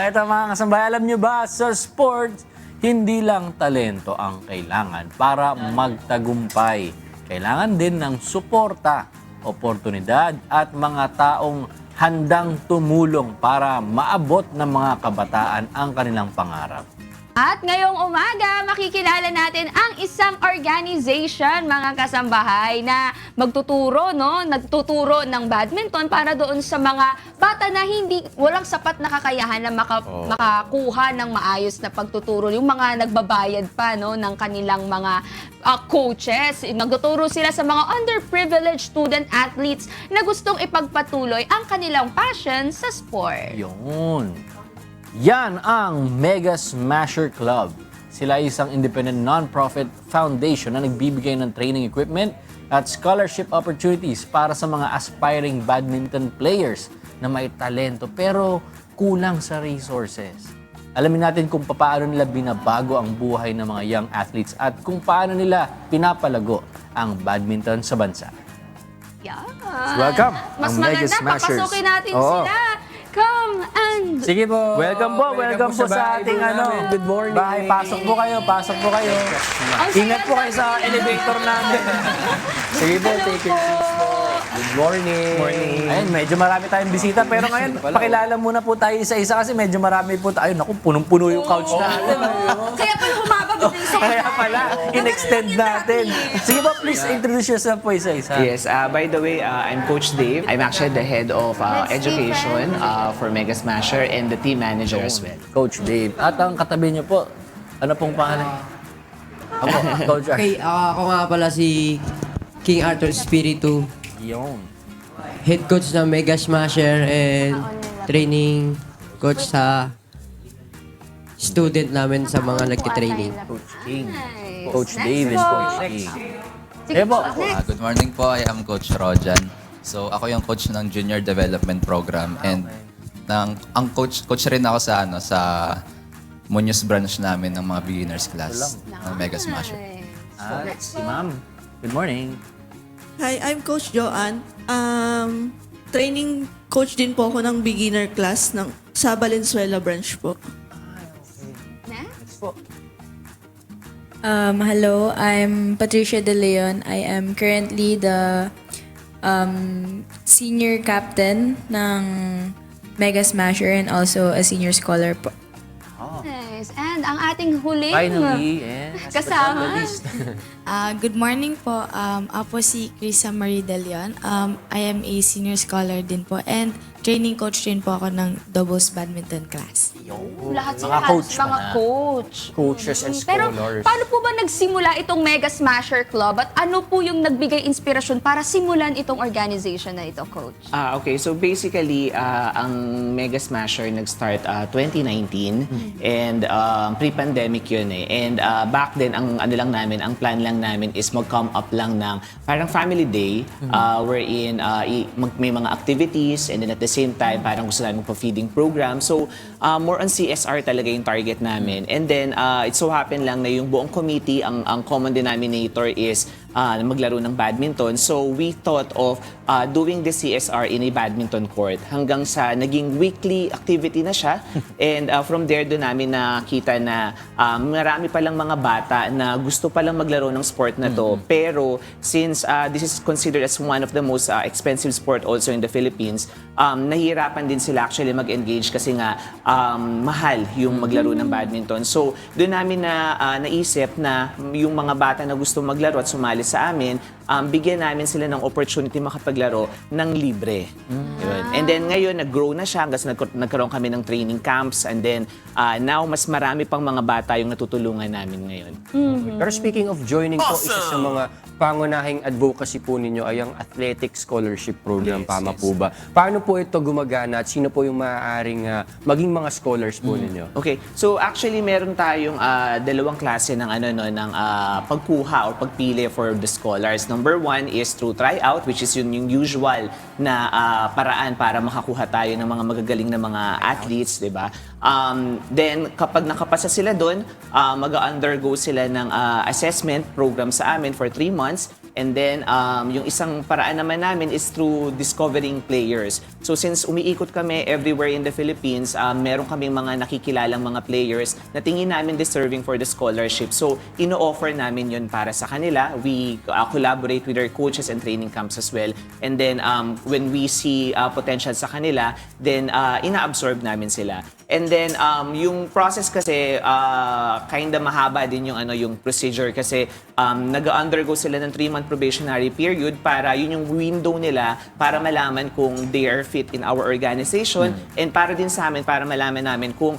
Eto mga kasambay, alam nyo ba, sa sports, hindi lang talento ang kailangan para magtagumpay. Kailangan din ng suporta, oportunidad at mga taong handang tumulong para maabot ng mga kabataan ang kanilang pangarap. At ngayong umaga, makikilala natin ang isang organization, mga kasambahay, na magtuturo, nagtuturo ng badminton para doon sa mga bata na walang sapat na kakayahan na makakuha ng maayos na pagtuturo. Yung mga nagbabayad pa ng kanilang mga coaches. Nagtuturo sila sa mga underprivileged student athletes na gustong ipagpatuloy ang kanilang passion sa sport. Yun. Yan ang Mega Smasher Club. Sila ay isang independent non-profit foundation na nagbibigay ng training equipment at scholarship opportunities para sa mga aspiring badminton players na may talento pero kulang sa resources. Alamin natin kung paano nila binabago ang buhay ng mga young athletes at kung paano nila pinapalago ang badminton sa bansa. Yeah. Welcome, Mas ang Mega maganda, Smashers. papasukin natin Oo. sila. Come and... Sige po. Welcome po sa ating Good morning. bahay. Pasok po kayo. Ang Ingat po saya kayo sa natin. elevator namin. Sige po, take your seats po. Good morning. Ayun, medyo marami tayong bisita. Pero ngayon, pakilala muna po tayo isa-isa kasi medyo marami po tayo. Naku, punong-puno yung couch natin. Kaya pala humaba mo din sa Kaya pala, in-extend natin. Sige po, please introduce yourself po isa-isa. Yes, by the way, I'm Coach Dave. I'm actually the head of Let's education for Mega Smasher and the team manager as well. Coach Dave. At ang katabi niyo po, ano pong pangalan? Ako, Coach Art. Okay, ako nga pala si King Arthur Espiritu, Yun. head coach ng Mega Smasher and training coach sa student namin sa mga nagtitraining. Coach King. Nice. Coach Next Dave is po. Coach King. Sige po. next. Good morning po, I am Coach Rojan. So ako yung coach ng Junior Development Program and ang coach rin ako sa sa Muñoz branch namin ng mga beginners class ng Mega Smasher. Si Ma'am. Good morning. Hi, I'm Coach Joanne. Training coach din po ako ng beginner class sa Valenzuela branch po. Next. Hello, I'm Patricia De Leon. I am currently the senior captain ng Mega Smasher and also a senior scholar po. Nice. And ang ating huling Finally, kasama. Good morning po. Ako si Krisa Marie De Leon. I am a senior scholar din po and training coach din po ako ng doubles badminton class. Lahat Mga sila coach mga pa na. coach. Coaches and Pero scholars. paano po ba nagsimula itong Mega Smasher Club at ano po yung nagbigay inspirasyon para simulan itong organization na ito, Coach? Okay, so basically, ang Mega Smasher nag-start 2019 and pre-pandemic yun eh. And back then, ang plan lang namin is mag-come up lang ng parang family day wherein may mga activities and then at the same time, parang gusto namin pa-feeding program. So, more on CSR talaga yung target namin. And then, it so happen lang na yung buong committee, ang common denominator is maglaro ng badminton. So, we thought of doing the CSR in a badminton court hanggang sa naging weekly activity na siya. And from there, doon namin nakita na marami palang mga bata na gusto palang maglaro ng sport na to. Pero, since this is considered as one of the most expensive sport also in the Philippines, nahihirapan din sila actually mag-engage kasi nga mahal yung maglaro ng badminton. So, doon namin naisip na yung mga bata na gusto maglaro at sumali sa amin, bigyan namin sila ng opportunity makapaglaro ng libre. Yun. And then ngayon, nag-grow na siya hanggang sa nagkaroon kami ng training camps and then now, mas marami pang mga bata yung natutulungan namin ngayon. Pero speaking of joining po, isa sa mga pangunahing advocacy po ninyo ay ang Athletic Scholarship Program. Tama po ba? Paano po ito gumagana at sino po yung maaaring maging mga scholars po ninyo? Okay. So actually meron tayong dalawang klase ng ng pagkuha or pagpili for the scholars. Number one is through tryout, which is yung usual na paraan para makakuha tayo ng mga magagaling na mga athletes, 'di ba? Then kapag nakapasa sila doon, mag-undergo sila ng assessment program sa amin for 3 months. And then, yung isang paraan naman namin is through discovering players. So since umiikot kami everywhere in the Philippines, meron kaming mga nakikilalang mga players na tingin namin deserving for the scholarship. So ino-offer namin yun para sa kanila. We collaborate with our coaches and training camps as well. And then when we see potential sa kanila, then ina-absorb namin sila. And then yung process kasi kinda mahaba din yung procedure kasi nag-undergo sila ng 3-month probationary period para yun yung window nila para malaman kung they are fit in our organization and para din sa amin para malaman namin kung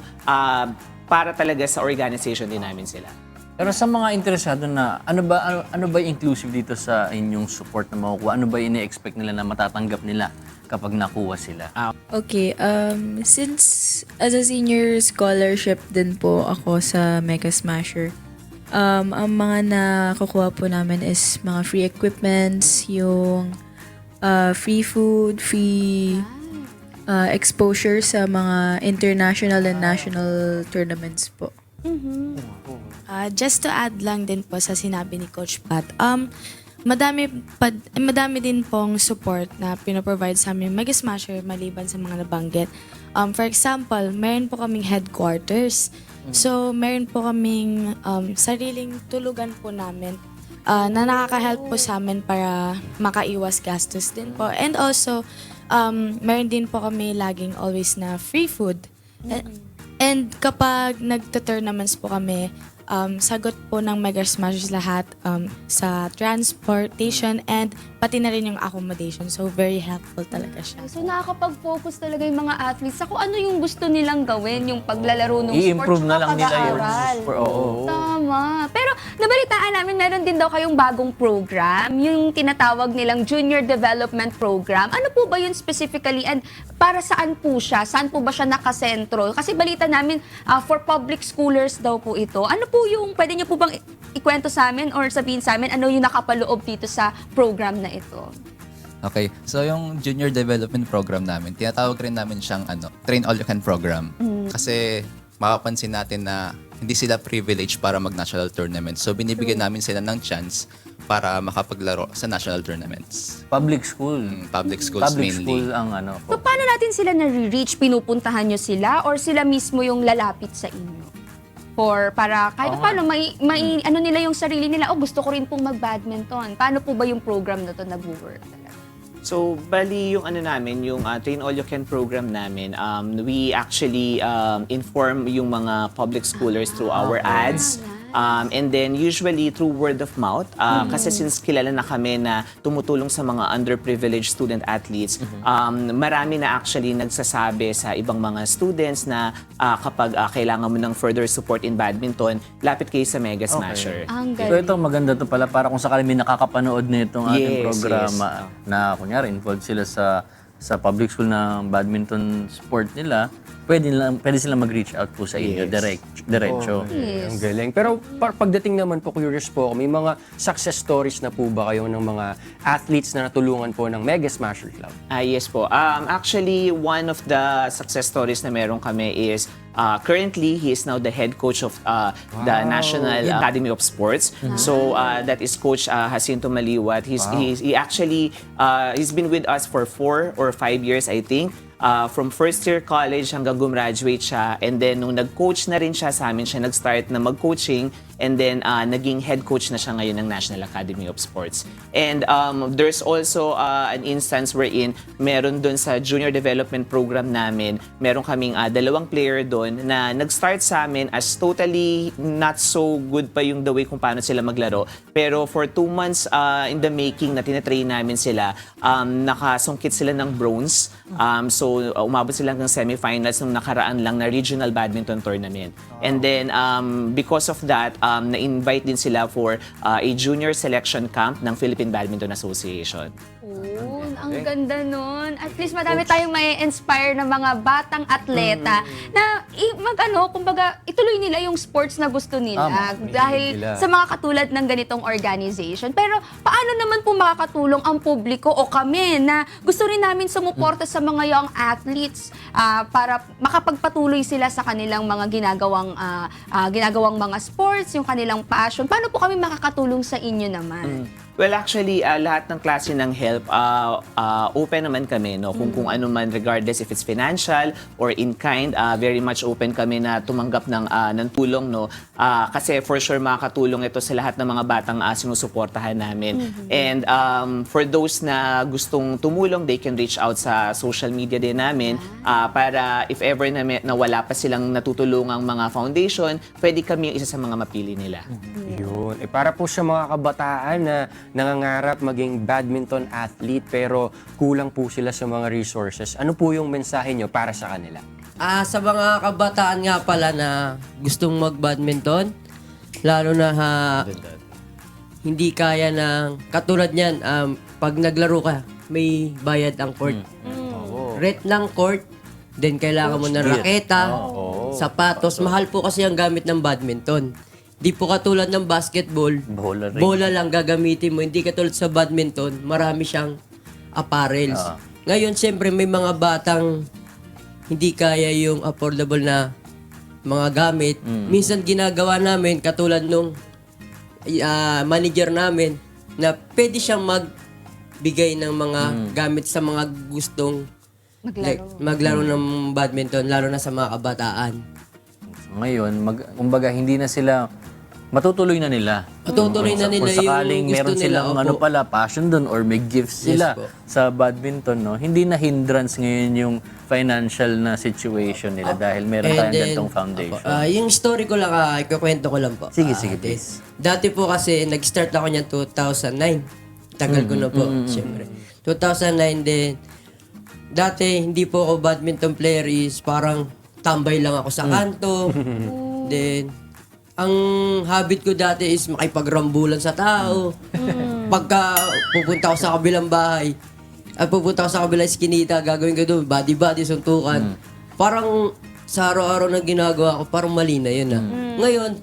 para talaga sa organization din namin sila. Pero sa mga interesado na, ano ba yung inclusive dito sa inyong support na makukuha? Ano ba yung ine-expect nila na matatanggap nila kapag nakuha sila? Okay, since as a senior scholarship din po ako sa Mega Smasher, ang mga nakukuha po namin is mga free equipments, yung free food, free exposure sa mga international and national tournaments po. Just to add lang din po sa sinabi ni Coach Pat, madami din pong support na pinoprovide sa amin Mega Smasher maliban sa mga nabanggit. For example, meron po kaming headquarters. So, meron po kaming sariling tulugan po namin na nakaka-help po sa amin para makaiwas gastos din po. And also, meron din po kami laging always na free food. And kapag nagta-tournaments po kami, sagot po ng Mega Smashers lahat sa transportation and pati na rin yung accommodation. So, very helpful talaga siya. So nakakapag-focus talaga yung mga athletes sa kung ano yung gusto nilang gawin, yung paglalaro ng sports, I-improve na lang nila yung pag-aaral. Oo. Tama. Pero nabalitaan namin, meron din daw kayong bagong program, yung tinatawag nilang Junior Development Program. Ano po ba yun specifically and para saan po siya? Saan po ba siya nakasentro? Kasi balita namin, for public schoolers daw po ito. Ano po yung, pwede niyo po bang ikwento sa amin or sabihin sa amin, ano yung nakapaloob dito sa program na ito? Okay, so yung Junior Development Program namin, tinatawag rin namin siyang Train All You Can Program. Kasi makapansin natin na hindi sila privileged para mag-national tournaments. So binibigyan namin sila ng chance para makapaglaro sa national tournaments. Public school. Public schools Public mainly. school ang So paano natin sila na-reach? Pinupuntahan nyo sila or sila mismo yung lalapit sa inyo? Para kahit paano may ano nila yung sarili nila, gusto ko rin pong mag-badminton. Paano po ba yung program na to nag-work talaga? So, bali yung namin, yung Train All You Can program namin, we actually inform yung mga public schoolers through our ads. And then usually through word of mouth, kasi since kilala na kami na tumutulong sa mga underprivileged student athletes, marami na actually nagsasabi sa ibang mga students na kapag kailangan mo ng further support in badminton, lapit kayo sa Mega Smasher. Ang So ito maganda to pala para kung sakali may nakakapanood na itong ating Yes, programa na kunyari involved sila sa public school na badminton sport nila, pwede silang mag-reach out po sa inyo diretso. Ang galing. Pero pagdating naman po, curious po ako, may mga success stories na po ba kayo ng mga athletes na natulungan po ng Mega Smasher Club? Yes po. Actually, one of the success stories na meron kami is currently, he is now the head coach of the National Academy of Sports. So that is Coach Jacinto Maliwat. He actually he's been with us for 4 or 5 years, I think. From first year college hanggang gumraduate siya, and then nung nag-coach na rin siya sa amin, siya nag-start na mag-coaching, and then naging head coach na siya ngayon ng National Academy of Sports. And there's also an instance wherein meron doon sa junior development program namin, meron kaming 2 player doon na nag-start sa amin as totally not so good pa yung the way kung paano sila maglaro. Pero for 2 months in the making na tinatrain namin sila, nakasungkit sila ng bronze. So umabot sila hanggang semifinals nung nakaraan lang na regional badminton tournament. And then because of that, na-invite din sila for a junior selection camp ng Philippine Badminton Association. Ang ganda nun. At least madami tayong may inspire ng mga batang atleta na kumbaga, ituloy nila yung sports na gusto nila dahil sa mga katulad ng ganitong organization. Pero paano naman po makakatulong ang publiko o kami na gusto rin namin sumuporta sa mga young athletes para makapagpatuloy sila sa kanilang mga ginagawang mga sports, yung kanilang passion. Paano po kami makakatulong sa inyo naman? Well, actually, lahat ng klase ng help, open naman kami, no? Kung ano man, regardless if it's financial or in kind, very much open kami na tumanggap ng tulong, no? Kasi for sure, makakatulong ito sa lahat ng mga batang sinusuportahan namin. And for those na gustong tumulong, they can reach out sa social media din namin para if ever na wala pa silang natutulungang mga foundation, pwede kami yung isa sa mga mapili nila. Yun. Para po sa mga kabataan na nangangarap maging badminton athlete pero kulang po sila sa mga resources, ano po yung mensahe nyo para sa kanila? Sa mga kabataan nga pala na gustong mag-badminton, lalo na hindi kaya ng katulad niyan, pag naglaro ka, may bayad ang court. Rent ng court, then kailangan mo ng raketa, sapatos. Mahal po kasi ang gamit ng badminton. Di po katulad ng basketball, bola lang gagamitin mo. Hindi katulad sa badminton, marami siyang apparels. Ngayon, siyempre, may mga batang hindi kaya yung affordable na mga gamit. Minsan ginagawa namin, katulad nung manager namin, na pwede siyang magbigay ng mga gamit sa mga gustong maglaro ng badminton, lalo na sa mga kabataan. Ngayon, kumbaga hindi na sila matutuloy na nila. Matutuloy na nila Kung sakaling yung gusto meron nila. silang ano pala, passion doon or may gifts sila po. sa badminton, no? Hindi na hindrance ngayon yung financial na situation nila dahil meron tayong ganitong foundation. Yung story ko lang, ikukwento ko lang po. Sige, sige, please. Dati po kasi, nag-start ako niyan 2009. Tagal ko na po, siyempre. 2009 din. Dati, hindi po ako badminton player, is parang tambay lang ako sa kanto. Then, ang habit ko dati is makipagrambulan sa tao. Pagka pupunta ako sa kabilang bahay, at pupunta ako sa kabilang eskinita, gagawin ko doon, body-body, suntukan. Parang sa araw-araw na ginagawa ko, parang mali na yun. Ngayon,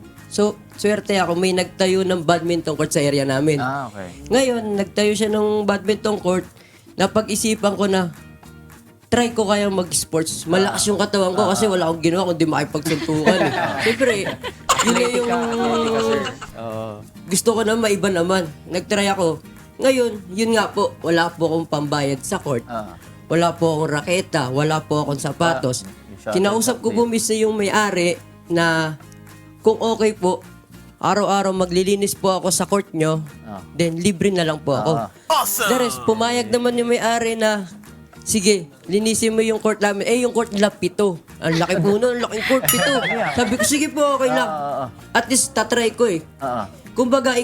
swerte ako, may nagtayo ng badminton court sa area namin. Okay. Ngayon, nagtayo siya ng badminton court, napag-isipan ko na, try ko kayang mag-sports. Malakas yung katawan ko kasi wala akong ginawa kundi makipagsuntukan. Siyempre, yun na yung gusto ko na maiba naman. Nag-try ako. Ngayon, yun nga po, wala po akong pambayad sa court. Wala po akong raketa, wala po akong sapatos. Kinausap ko po mismo yung may-ari na kung okay po, araw-araw maglilinis po ako sa court nyo, then libre na lang po ako. The rest, pumayag naman yung may-ari na, sige, linisin mo yung court namin. Yung court nila, 7. Ang laki po nun, ang laking court, 7. Sabi ko, sige po, okay lang. At least, tatry ko eh. Kumbaga,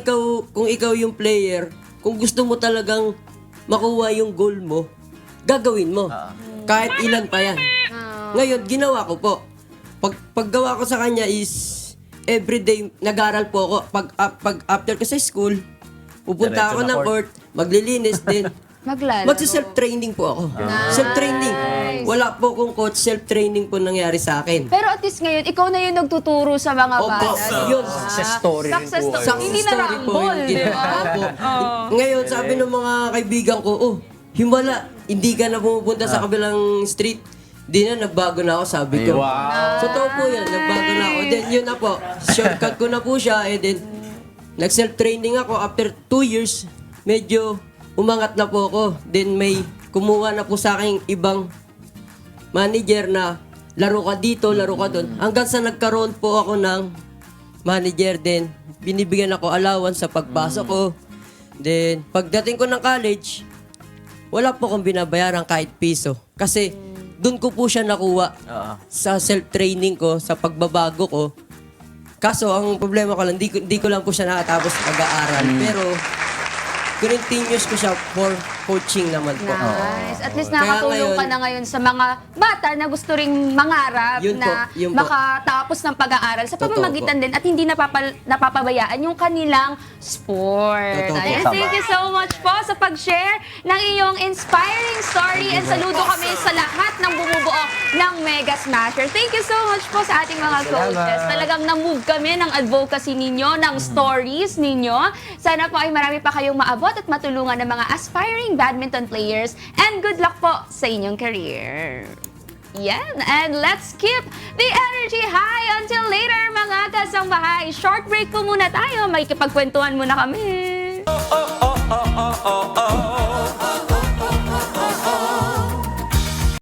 kung ikaw yung player, kung gusto mo talagang makuha yung goal mo, gagawin mo. Kahit ilan pa yan. Ngayon, ginawa ko po. Paggawa ko sa kanya is, everyday, nag-aral po ako. Pag after ko sa school, pupunta ako ng court, maglilinis din. Maglalaro. Magsa-self-training po ako. Self-training. Wala po kong coach, self-training po nangyari sa akin. Pero at least ngayon, ikaw na yung nagtuturo sa mga bata. Yun. Success story rin Success po. story. Hindi na Story po rambol, yung di ba? ginawa ko. Ngayon, sabi ng mga kaibigan ko, himala, hindi ka na pumupunta sa kabilang street. Di na, nagbago na ako, sabi ko. Totoo po yan, nagbago na ako. Then yun na po, shortcut ko na po siya. And then, nag-self-training ako. After 2 years, medyo umangat na po ako. Then may kumuha na po sa akin ibang manager na laro ka dito, laro ka doon. Hanggang sa nagkaroon po ako ng manager din. Binibigyan ako allowance sa pagpasok ko. Then, pagdating ko ng college, wala po akong binabayaran kahit piso. Kasi, doon ko po siya nakuha sa self-training ko, sa pagbabago ko. Kaso, ang problema ko lang, di ko lang po siya nakatapos pag-aaral. Pero, continuous ko siya for coaching naman po. Nice. At least Kaya nakatulong ka ngayon- na ngayon sa mga bata na gusto ring mangarap Yun po, na yun po. makatapos ng pag-aaral sa Totoo pamamagitan din at hindi napapabayaan yung kanilang sport. Totoo po. Ayan, thank you so much po sa pag-share ng iyong inspiring story and saludo kami sa lahat ng bumubuo ng Mega Smasher. Thank you so much po sa ating mga coaches. Talagang na-move kami ng advocacy ninyo, ng stories ninyo. Sana po ay marami pa kayong maabot at matulungan ng mga aspiring badminton players and good luck po sa inyong career. Yan, and let's keep the energy high until later mga kasangbahay. Short break po muna tayo, makikipagkwentuhan muna kami. oh, oh, oh, oh.